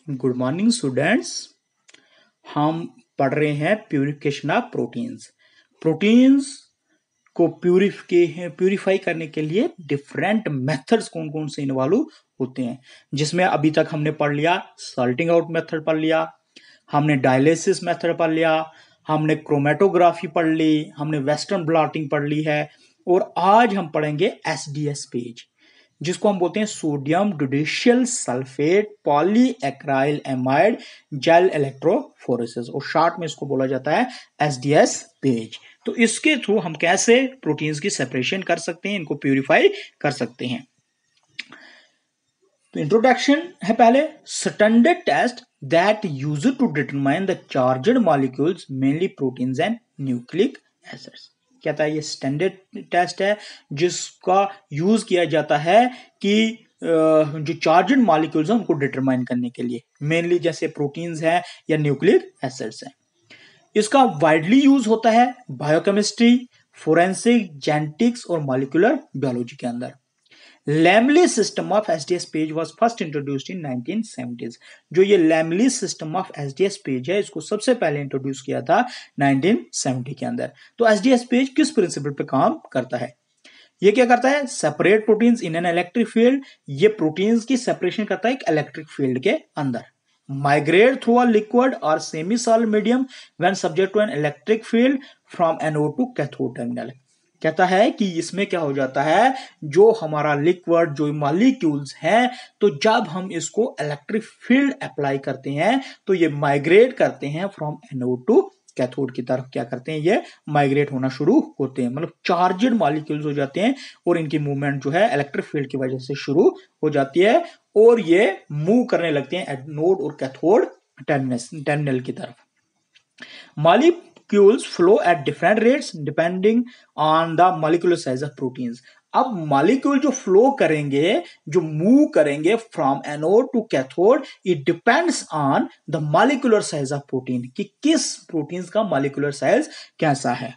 Good morning students. हम पढ़ रहे हैं प्यूरिफिकेशन ऑफ प्रोटीन्स। प्रोटीन्स को प्यूरिफाई करने के लिए डिफरेंट मेथड्स कौन कौन से इन्वॉल्व होते हैं, जिसमें अभी तक हमने पढ़ लिया सॉल्टिंग आउट मेथड पढ़ लिया, हमने डायलिसिस मेथड पढ़ लिया, हमने क्रोमेटोग्राफी पढ़ ली, हमने वेस्टर्न ब्लॉटिंग पढ़ ली है और आज हम पढ़ेंगे एसडीएस पेज, जिसको हम बोलते हैं sodium judicial sulphate polyacryl amide gel electrophoresis, और शॉर्ट में इसको बोला जाता है एसडीएस पेज। तो इसके थ्रू हम कैसे प्रोटीन्स की सेपरेशन कर सकते हैं, इनको प्यूरिफाई कर सकते हैं। तो इंट्रोडक्शन है पहले। Standard test that used to determine the charged molecules mainly proteins and nucleic acids. कहता है ये स्टैंडर्ड टेस्ट है जिसका यूज किया जाता है कि जो चार्जड मॉलिक्यूल्स हैं उनको डिटरमाइन करने के लिए, मेनली जैसे प्रोटीन्स हैं या न्यूक्लिक एसिड्स हैं। इसका वाइडली यूज होता है बायोकेमिस्ट्री, फोरेंसिक, जेनेटिक्स और मॉलिक्यूलर बायोलॉजी के अंदर। Lamellae system of SDS page was first introduced in 1970s। जो ये lamellae system of SDS page है, इसको सबसे पहले इंट्रोड्यूस किया था 1970 के अंदर। तो एसडीएस पेज किस प्रिंसिपल पे काम करता है? ये क्या करता है? Separate proteins in an electric field. ये प्रोटीन्स की सेपरेशन करता है एक इलेक्ट्रिक फील्ड के अंदर। Migrate through a liquid or semi solid medium when subject to an electric field from anode to cathode terminal. कहता है कि इसमें क्या हो जाता है, जो हमारा लिक्विड जो मॉलिक्यूल्स हैं, तो जब हम इसको इलेक्ट्रिक फील्ड अप्लाई करते हैं तो ये माइग्रेट करते हैं फ्रॉम एनोड टू कैथोड की तरफ। क्या करते हैं? ये माइग्रेट होना शुरू होते हैं, मतलब चार्जड मॉलिक्यूल्स हो जाते हैं और इनकी मूवमेंट जो है इलेक्ट्रिक फील्ड की वजह से शुरू हो जाती है और ये मूव करने लगते हैं एनोड और कैथोड टर्मिनल की तरफ। Molecules flow at different rates depending on the molecular size of proteins। अब मॉलिक्यूल जो फ्लो करेंगे, जो मूव करेंगे from anode to cathode, it depends on the molecular size of protein, कि किस प्रोटीन्स का मॉलिक्यूलर साइज कैसा है।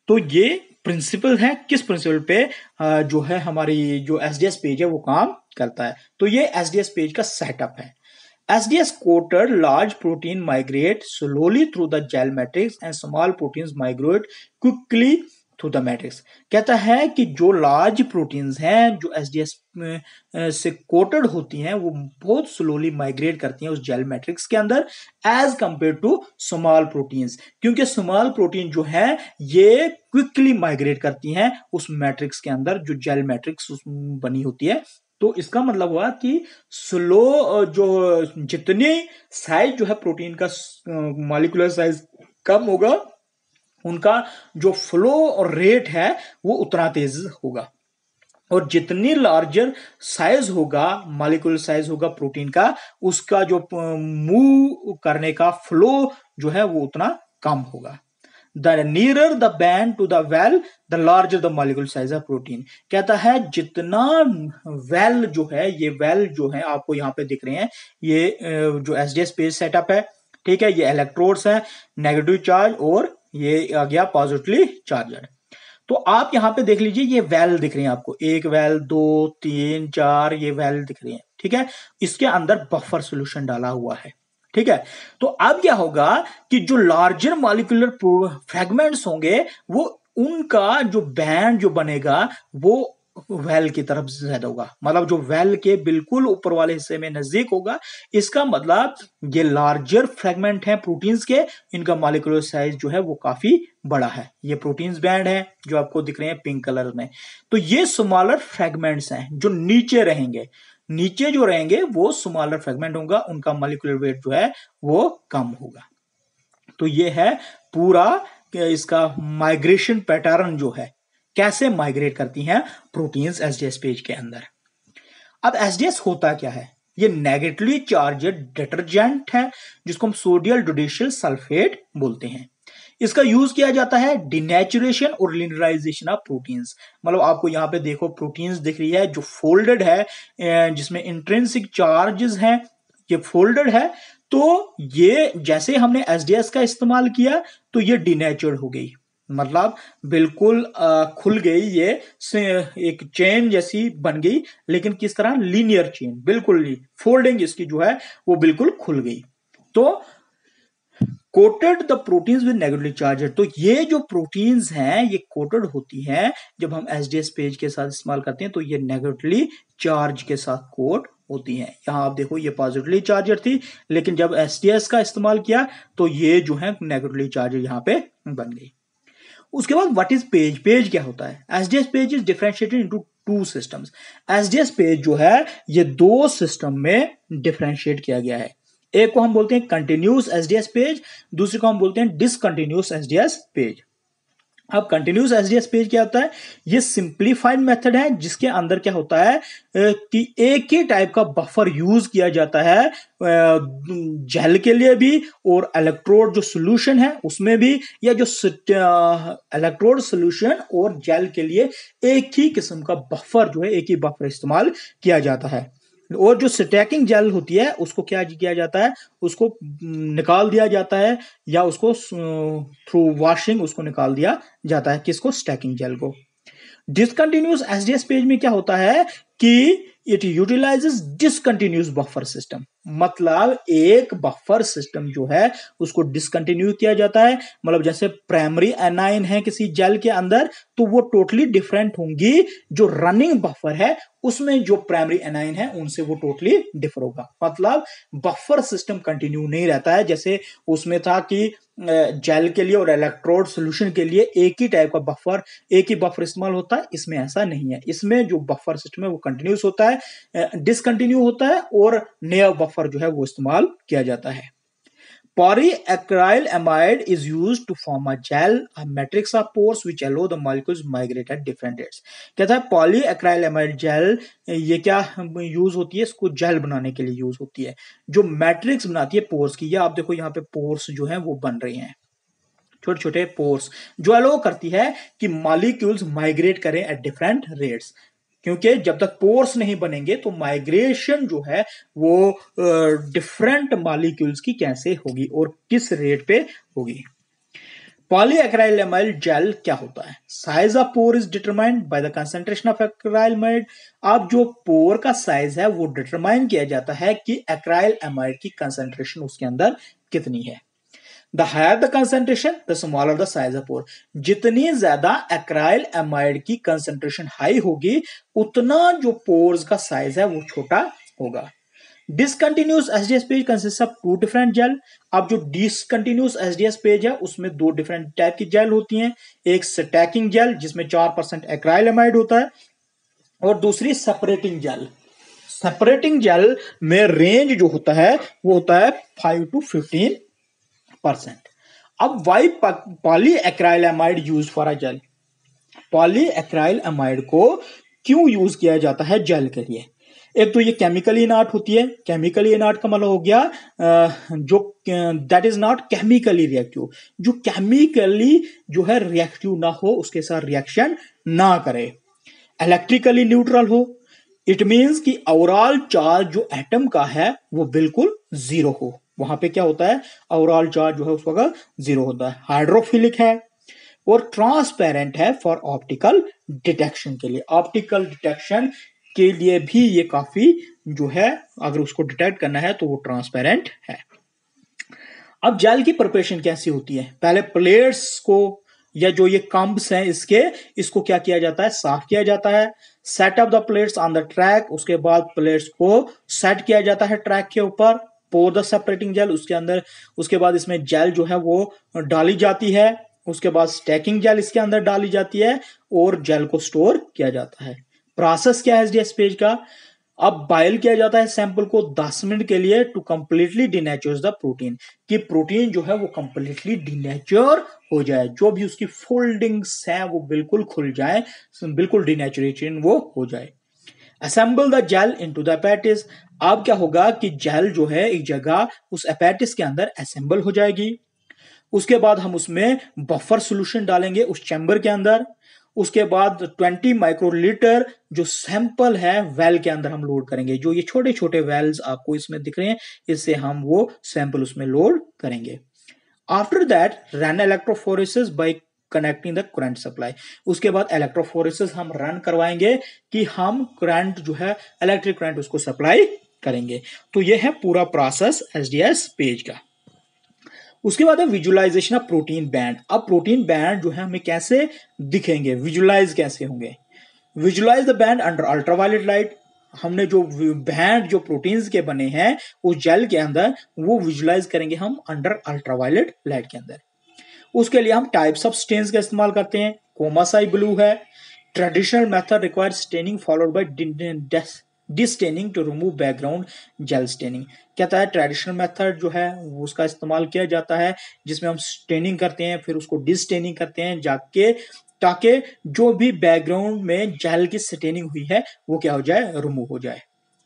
तो ये प्रिंसिपल है, किस प्रिंसिपल पे जो है हमारी जो एसडीएस पेज है वो काम करता है। तो ये एसडीएस पेज का सेटअप है। SDS coated large protein migrate slowly through the gel matrix and small proteins migrate quickly through the matrix। कहता है कि जो लार्ज प्रोटीन्स हैं जो SDS से कोटेड होती हैं वो बहुत स्लोली माइग्रेट करती हैं उस जेल मैट्रिक्स के अंदर as compare to small proteins, क्योंकि स्मॉल प्रोटीन जो है ये क्विकली माइग्रेट करती हैं उस मैट्रिक्स के अंदर, जो जेल मैट्रिक्स बनी होती है। तो इसका मतलब हुआ कि स्लो जो जितनी साइज जो है प्रोटीन का मॉलिक्यूलर साइज कम होगा, उनका जो फ्लो और रेट है वो उतना तेज होगा, और जितनी लार्जर साइज होगा, मॉलिक्यूलर साइज होगा प्रोटीन का, उसका जो मूव करने का फ्लो जो है वो उतना कम होगा। The nearer the band to the well, the larger the molecule size of protein। कहता है जितना वेल जो है, ये वेल जो है आपको यहाँ पे दिख रहे हैं, ये जो एसडीएस पेज सेटअप है, ठीक है, ये इलेक्ट्रोड्स हैं, नेगेटिव चार्ज और ये आ गया पॉजिटिवली चार्जड। तो आप यहाँ पे देख लीजिए, ये वेल दिख रहे हैं आपको, एक वेल, 2, 3, 4 ये वेल दिख रहे हैं, ठीक है। इसके अंदर बफर सोल्यूशन डाला हुआ है, ठीक है। तो अब क्या होगा कि जो लार्जर मॉलिक्यूलर फ्रेगमेंट्स होंगे वो उनका जो बैंड जो बनेगा वो वेल की तरफ ज्यादा होगा, मतलब जो वेल के बिल्कुल ऊपर वाले हिस्से में नजदीक होगा। इसका मतलब ये लार्जर फ्रेगमेंट है प्रोटीन्स के, इनका मॉलिक्यूलर साइज जो है वो काफी बड़ा है। ये प्रोटीन्स बैंड है जो आपको दिख रहे हैं पिंक कलर में। तो ये स्मॉलर फ्रेगमेंट्स हैं जो नीचे रहेंगे, नीचे जो रहेंगे वो स्मॉलर फ्रेगमेंट होगा, उनका मॉलिक्यूलर वेट जो है वो कम होगा। तो ये है पूरा इसका माइग्रेशन पैटर्न जो है, कैसे माइग्रेट करती हैं प्रोटीन्स एसडीएस पेज के अंदर। अब एसडीएस होता क्या है? ये नेगेटिवली चार्जड डिटर्जेंट है जिसको हम सोडियम जुडिशियल सल्फेट बोलते हैं। इसका यूज किया जाता है डिनेचुरेशन और लिनराइजेशन ऑफ प्रोटीन्स। मतलब आपको यहाँ पे देखो प्रोटीन्स दिख रही है जो फोल्डेड है, जिसमें इंट्रिंसिक चार्जेस हैं, ये फोल्डेड है। तो ये जैसे हमने एसडीएस का इस्तेमाल किया तो ये डिनेचर्ड हो गई, मतलब बिल्कुल खुल गई ये, एक चेन जैसी बन गई, लेकिन किस तरह, लीनियर चेन, बिल्कुल फोल्डिंग इसकी जो है वो बिल्कुल खुल गई। तो coated the proteins with negatively charge, तो ये जो प्रोटीन्स हैं ये कोटेड होती हैं जब हम एसडीएस पेज के साथ इस्तेमाल करते हैं, तो ये नेगेटिवली चार्ज के साथ कोट होती हैं। यहां आप देखो ये पॉजिटिवली चार्जर थी, लेकिन जब एसडीएस का इस्तेमाल किया तो ये जो है नेगेटिवली चार्जर यहां पे बन गई। उसके बाद व्हाट इज पेज, पेज क्या होता है? SDS page is differentiated into two systems. SDS page जो है ये दो सिस्टम में डिफरेंशिएट किया गया है। एक को हम बोलते हैं कंटिन्यूस एसडीएस पेज, दूसरे को हम बोलते हैं डिसकंटिन्यूस एसडीएस पेज। अब कंटिन्यूस एसडीएस पेज क्या होता है? ये सिंप्लीफाइड मेथड है जिसके अंदर क्या होता है कि एक ही टाइप का बफर यूज किया जाता है जेल के लिए भी और इलेक्ट्रोड जो सोल्यूशन है उसमें भी, या जो इलेक्ट्रोड सोल्यूशन और जेल के लिए एक ही किस्म का बफर जो है, एक ही बफर इस्तेमाल किया जाता है। और जो स्टैकिंग जेल होती है उसको क्या किया जाता है, उसको निकाल दिया जाता है, या उसको थ्रू वॉशिंग उसको निकाल दिया जाता है, किसको, स्टैकिंग जेल को। डिसकंटिन्यूस एसडीएस पेज में क्या होता है कि it utilises discontinuous buffer system, मतलब एक बफर सिस्टम जो है उसको डिसकंटिन्यू किया जाता है। मतलब जैसे प्राइमरी एनाइन है किसी जेल के अंदर तो वो टोटली डिफरेंट होंगी, जो रनिंग बफर है उसमें जो प्राइमरी एनाइन है उनसे वो टोटली डिफर होगा। मतलब बफर सिस्टम कंटिन्यू नहीं रहता है, जैसे उसमें था कि जेल के लिए और इलेक्ट्रोड सोल्यूशन के लिए एक ही टाइप का बफर, एक ही बफर इस्तेमाल होता है, इसमें ऐसा नहीं है। इसमें जो बफर सिस्टम है वो कंटिन्यूस होता है, डिसकंटिन्यू होता है, और नया बफर जो है वो इस्तेमाल किया जाता है। Polyacrylamide is used to form a gel, a matrix of pores which allow the molecules migrate at different rates। कहता है पॉलीएक्राइलेमाइड जेल, ये क्या यूज होती है, इसको जेल बनाने के लिए यूज होती है, जो मैट्रिक्स बनाती है पोर्स की। ये आप देखो यहाँ पे पोर्स जो है वो बन रहे हैं, छोटे छोटे पोर्स, जो अलो करती है कि मॉलिक्यूल्स माइग्रेट करें एट डिफरेंट रेट्स। क्योंकि जब तक पोर्स नहीं बनेंगे तो माइग्रेशन जो है वो डिफरेंट मॉलिक्यूल्स की कैसे होगी और किस रेट पे होगी। पॉलीएक्राइलेमाइड जेल क्या होता है? Size of pore is determined by the concentration of acrylamide. अब जो पोर का साइज है वो डिटरमाइन किया जाता है कि एक्राइलमाइड की कंसंट्रेशन उसके अंदर कितनी है। The higher the concentration the smaller the size of pore. जितनी ज्यादा एक्राइल एमाइड की कंसेंट्रेशन हाई होगी उतना जो पोर्स का साइज है वो छोटा होगा। Discontinuous SDS page consist of two different gel. अब जो डिसकंटिन्यूस एसडीएस पेज है उसमें दो डिफरेंट टाइप की जेल होती हैं, एक स्टैकिंग जेल जिसमें 4% एक्राइल एमाइड होता है, और दूसरी सेपरेटिंग जेल। सेपरेटिंग जेल में रेंज जो होता है वो होता है 5 to 15%। अब why polyacrylamide use for a gel, polyacrylamide को क्यों यूज किया जाता है जेल के लिए? एक तो ये केमिकली इनार्ट होती है। केमिकली इनार्ट का मतलब हो गया जो that is not chemically reactive, जो केमिकली जो है रिएक्टिव ना हो, उसके साथ रिएक्शन ना करे। इलेक्ट्रिकली न्यूट्रल हो, इट मींस कि ओवरऑल चार्ज जो एटम का है वो बिल्कुल जीरो हो। वहां पे क्या होता है, ओवरऑल चार्ज जो है उस वक्त जीरो होता है। हाइड्रोफिलिक है और ट्रांसपेरेंट है फॉर ऑप्टिकल डिटेक्शन के लिए। ऑप्टिकल डिटेक्शन के लिए भी ये काफी जो है, अगर उसको डिटेक्ट करना है तो वो ट्रांसपेरेंट है। अब जेल की प्रिपरेशन कैसी होती है? पहले प्लेट्स को या जो ये कम्ब्स हैं इसको क्या किया जाता है, साफ किया जाता है। Set up the plates on the track, उसके बाद प्लेट्स को सेट किया जाता है ट्रैक के ऊपर। पोर द सेपरेटिंग जेल, उसके अंदर उसके बाद इसमें जेल जो है वो डाली जाती है। उसके बाद स्टैकिंग जेल इसके अंदर डाली जाती है और जेल को स्टोर किया जाता है। प्रोसेस क्या है एसडीएस पेज का? अब बाइल किया जाता है सैंपल को 10 मिनट के लिए to completely denature the protein, कि प्रोटीन जो है वो कंप्लीटली डिनेचर हो जाए, जो भी उसकी फोल्डिंग्स हैं वो बिल्कुल खुल जाए, बिल्कुल डिनेचुरेशन वो हो जाए। Assemble the gel into the apparatus. अब क्या होगा कि जेल जो है एक जगह उस एपेटिस के अंदर असेंबल हो जाएगी। उसके बाद हम उसमें बफर सोल्यूशन डालेंगे उस चैम्बर के अंदर। उसके बाद 20 माइक्रोलीटर जो सैंपल है वेल के अंदर हम लोड करेंगे। जो ये छोटे छोटे वेल्स आपको इसमें दिख रहे हैं, इससे हम वो सैंपल उसमें लोड करेंगे। After that run electrophoresis bye connecting the current supply. उसके बाद इलेक्ट्रोफोरेसिस हम रन करवाएंगे कि हम करंट जो है इलेक्ट्रिक करंट उसको सप्लाई करेंगे। तो ये है पूरा प्रोसेस एसडीएस पेज का। उसके बाद है विजुअलाइजेशन ऑफ प्रोटीन बैंड। अब प्रोटीन बैंड जो है हमें कैसे दिखेंगे, विजुअलाइज कैसे होंगे। Visualise the band under ultraviolet light. हमने जो बैंड जो प्रोटीन्स के बने हैं उस जेल के अंदर वो विजुअलाइज करेंगे हम अंडर अल्ट्रावायलेट लाइट के अंदर। उसके लिए हम टाइप्स ऑफ स्टेन्स का इस्तेमाल करते हैं। कोमासाई ब्लू है। Traditional method require staining followed by destaining to remove background gel staining. कहता है ट्रेडिशनल मेथड जो है उसका इस्तेमाल किया जाता है जिसमें हम स्टेनिंग करते हैं फिर उसको डिस्टेनिंग करते हैं जाके ताकि जो भी बैकग्राउंड में जेल की स्टेनिंग हुई है वो क्या हो जाए, रिमूव हो जाए।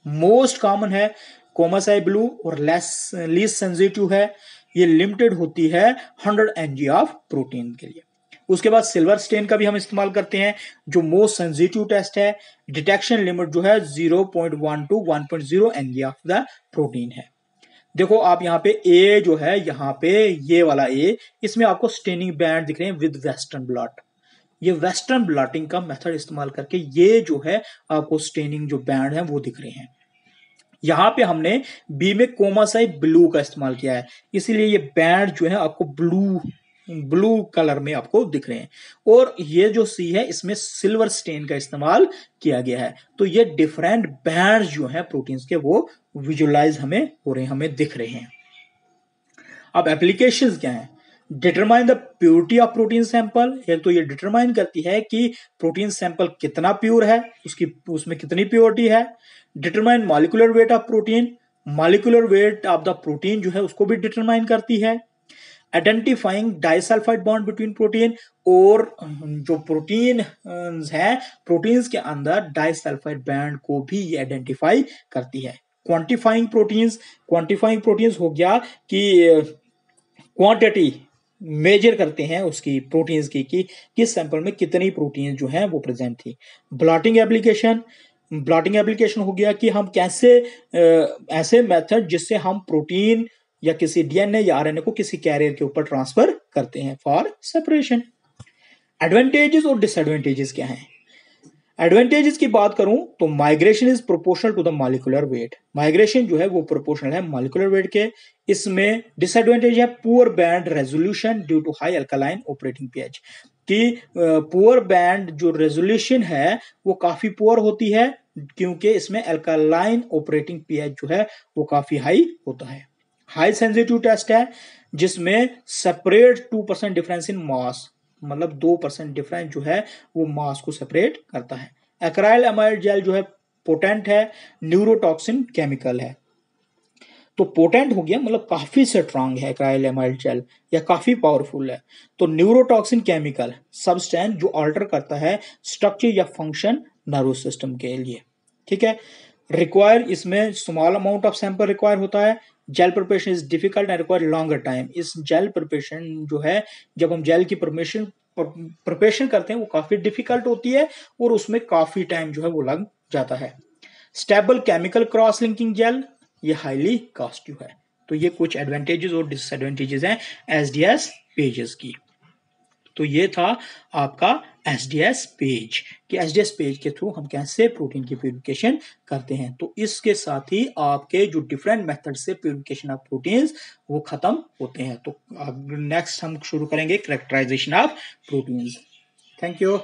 मोस्ट कॉमन है कोमासाई ब्लू और लीस्ट सेंसिटिव है। ये लिमिटेड होती है 100 mg ऑफ प्रोटीन के लिए। उसके बाद सिल्वर स्टेन का भी हम इस्तेमाल करते हैं जो मोस्ट सेंसिटिव टेस्ट है। डिटेक्शन लिमिट जो है 0.1 to 1.0 mg of the protein है। देखो आप यहाँ पे ए जो है यहाँ पे ये वाला ए, इसमें आपको स्टेनिंग बैंड दिख रहे हैं विद वेस्टर्न ब्लॉट। ये वेस्टर्न ब्लॉटिंग का मेथड इस्तेमाल करके ये जो है आपको स्टेनिंग जो बैंड है वो दिख रहे हैं। यहां पे हमने बी में कोमासाई ब्लू का इस्तेमाल किया है इसीलिए ये बैंड जो है आपको ब्लू कलर में आपको दिख रहे हैं। और ये जो सी है इसमें सिल्वर स्टेन का इस्तेमाल किया गया है। तो ये डिफरेंट बैंड जो है प्रोटीन्स के वो विजुअलाइज हमें हो रहे हैं, हमें दिख रहे हैं। अब एप्लीकेशंस क्या है। Determine the purity of protein sample. एक तो ये डिटरमाइन करती है कि प्रोटीन सैंपल कितना प्योर है, उसमें कितनी प्योरिटी है। Determine molecular weight of protein. Molecular weight of the protein जो है उसको भी डिटरमाइन करती है। Identifying disulphide bond between protein. और जो प्रोटीन है प्रोटीन्स के अंदर डाइसल्फाइड बॉन्ड को भी ये आइडेंटिफाई करती है। Quantifying proteins. क्वांटिफाइंग प्रोटीन्स हो गया कि क्वांटिटी मेजर करते हैं उसकी प्रोटीन्स की कि किस सैंपल में कितनी प्रोटीन जो है वो प्रेजेंट थी। Blotting application. ब्लॉटिंग एप्लीकेशन हो गया कि हम कैसे ऐसे मेथड जिससे हम प्रोटीन या किसी डीएनए या आरएनए को किसी कैरियर के ऊपर ट्रांसफर करते हैं फॉर सेपरेशन। एडवांटेजेस और डिसएडवांटेजेस क्या हैं। एडवांटेजेस की बात करूं तो migration is proportional to the molecular weight. Migration जो है वो प्रोपोर्शनल है मॉलिक्यूलर वेट के। इसमें डिसएडवांटेज है poor band resolution due to high alkaline operating pH. कि पुअर बैंड जो रेजोल्यूशन है वो काफी पुअर होती है क्योंकि इसमें अल्कलाइन ऑपरेटिंग पीएच जो है वो काफी हाई होता है। हाई सेंसिटिव टेस्ट है जिसमें सेपरेट 2% डिफरेंस इन मास, मतलब 2% डिफरेंस जो है वो मास को सेपरेट करता है। एक्राइल एमाइड जेल जो है पोटेंट है, न्यूरोटॉक्सिन केमिकल है। तो पोटेंट हो गया मतलब काफी स्ट्रांग है एक्राइल एमाइड जेल या काफी पावरफुल है। तो न्यूरोटॉक्सिन केमिकल सब्सटेंस जो अल्टर करता है स्ट्रक्चर या फंक्शन नर्वस सिस्टम के लिए। ठीक है। रिक्वायर इसमें small amount of sample require होता है। Gel preparation is difficult and require longer time. इस जेल प्रिपरेशन जो है जब हम जेल की प्रिपरेशन करते हैं वो काफी डिफिकल्ट होती है और उसमें काफी टाइम जो है वो लग जाता है। Stable chemical cross linking gel ये हाईली कॉस्टली है। तो ये कुछ एडवांटेजेस और डिसएडवांटेजेस हैं एसडीएस पेजेस की। तो ये था आपका एसडीएस पेज कि एसडीएस पेज के थ्रू हम कैसे प्रोटीन की प्यूरिफिकेशन करते हैं। तो इसके साथ ही आपके जो डिफरेंट मेथड से प्यूरिफिकेशन ऑफ प्रोटीन्स वो खत्म होते हैं। तो नेक्स्ट हम शुरू करेंगे characterisation of proteins. Thank you.